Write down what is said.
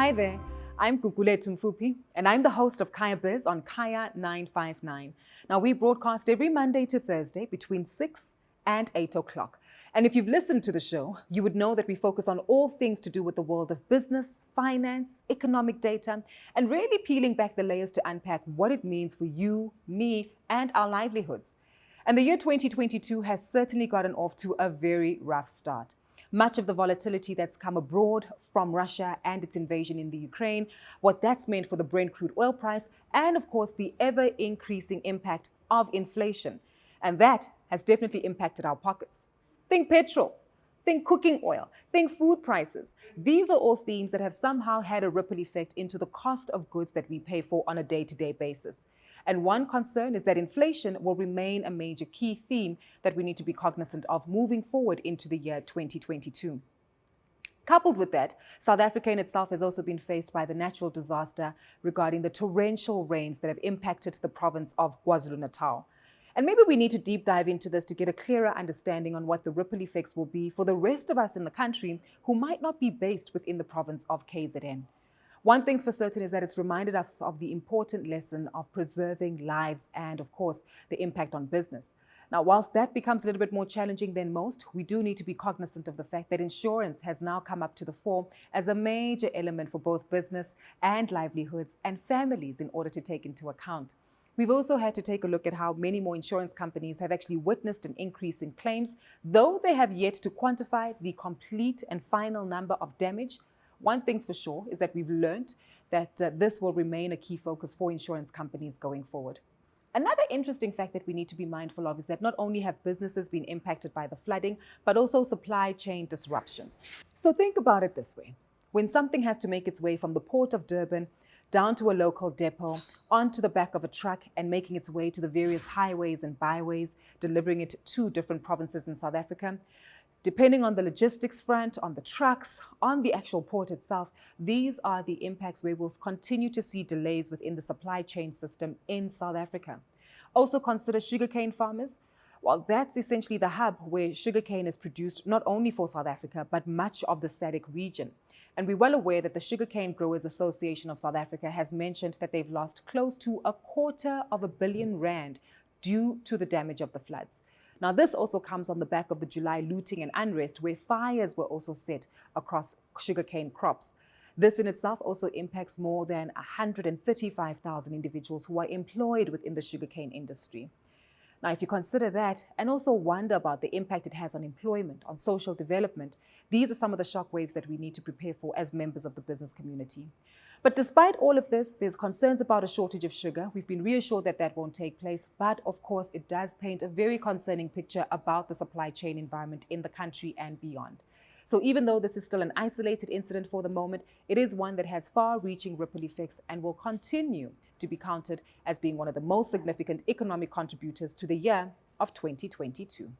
Hi there, I'm Kukule Tumfupi, and I'm the host of Kaya Biz on Kaya 959. Now, we broadcast every Monday to Thursday between 6 and 8 o'clock. And if you've listened to the show, you would know that we focus on all things to do with the world of business, finance, economic data, and really peeling back the layers to unpack what it means for you, me, and our livelihoods. And the year 2022 has certainly gotten off to a very rough start. Much of the volatility that's come abroad from Russia and its invasion in the Ukraine, what that's meant for the Brent crude oil price, and of course the ever-increasing impact of inflation. And that has definitely impacted our pockets. Think petrol, think cooking oil, think food prices. These are all themes that have somehow had a ripple effect into the cost of goods that we pay for on a day-to-day basis. And one concern is that inflation will remain a major key theme that we need to be cognizant of moving forward into the year 2022. Coupled with that, South Africa in itself has also been faced by the natural disaster regarding the torrential rains that have impacted the province of KwaZulu-Natal. And maybe we need to deep dive into this to get a clearer understanding on what the ripple effects will be for the rest of us in the country who might not be based within the province of KZN. One thing's for certain is that it's reminded us of the important lesson of preserving lives and, of course, the impact on business. Now, whilst that becomes a little bit more challenging than most, we do need to be cognizant of the fact that insurance has now come up to the fore as a major element for both business and livelihoods and families in order to take into account. We've also had to take a look at how many more insurance companies have actually witnessed an increase in claims, though they have yet to quantify the complete and final number of damage. One thing's for sure is that we've learned that this will remain a key focus for insurance companies going forward. Another interesting fact that we need to be mindful of is that not only have businesses been impacted by the flooding, but also supply chain disruptions. So think about it this way. When something has to make its way from the port of Durban down to a local depot, onto the back of a truck and making its way to the various highways and byways, delivering it to different provinces in South Africa, depending on the logistics front, on the trucks, on the actual port itself, these are the impacts where we'll continue to see delays within the supply chain system in South Africa. Also consider sugarcane farmers. Well, that's essentially the hub where sugarcane is produced not only for South Africa, but much of the SADC region. And we're well aware that the Sugarcane Growers Association of South Africa has mentioned that they've lost close to R250 million due to the damage of the floods. Now, this also comes on the back of the July looting and unrest, where fires were also set across sugarcane crops. This in itself also impacts more than 135,000 individuals who are employed within the sugarcane industry. Now, if you consider that and also wonder about the impact it has on employment, on social development, these are some of the shockwaves that we need to prepare for as members of the business community. But despite all of this, there's concerns about a shortage of sugar. We've been reassured that that won't take place. But of course, it does paint a very concerning picture about the supply chain environment in the country and beyond. So even though this is still an isolated incident for the moment, it is one that has far-reaching ripple effects and will continue to be counted as being one of the most significant economic contributors to the year of 2022.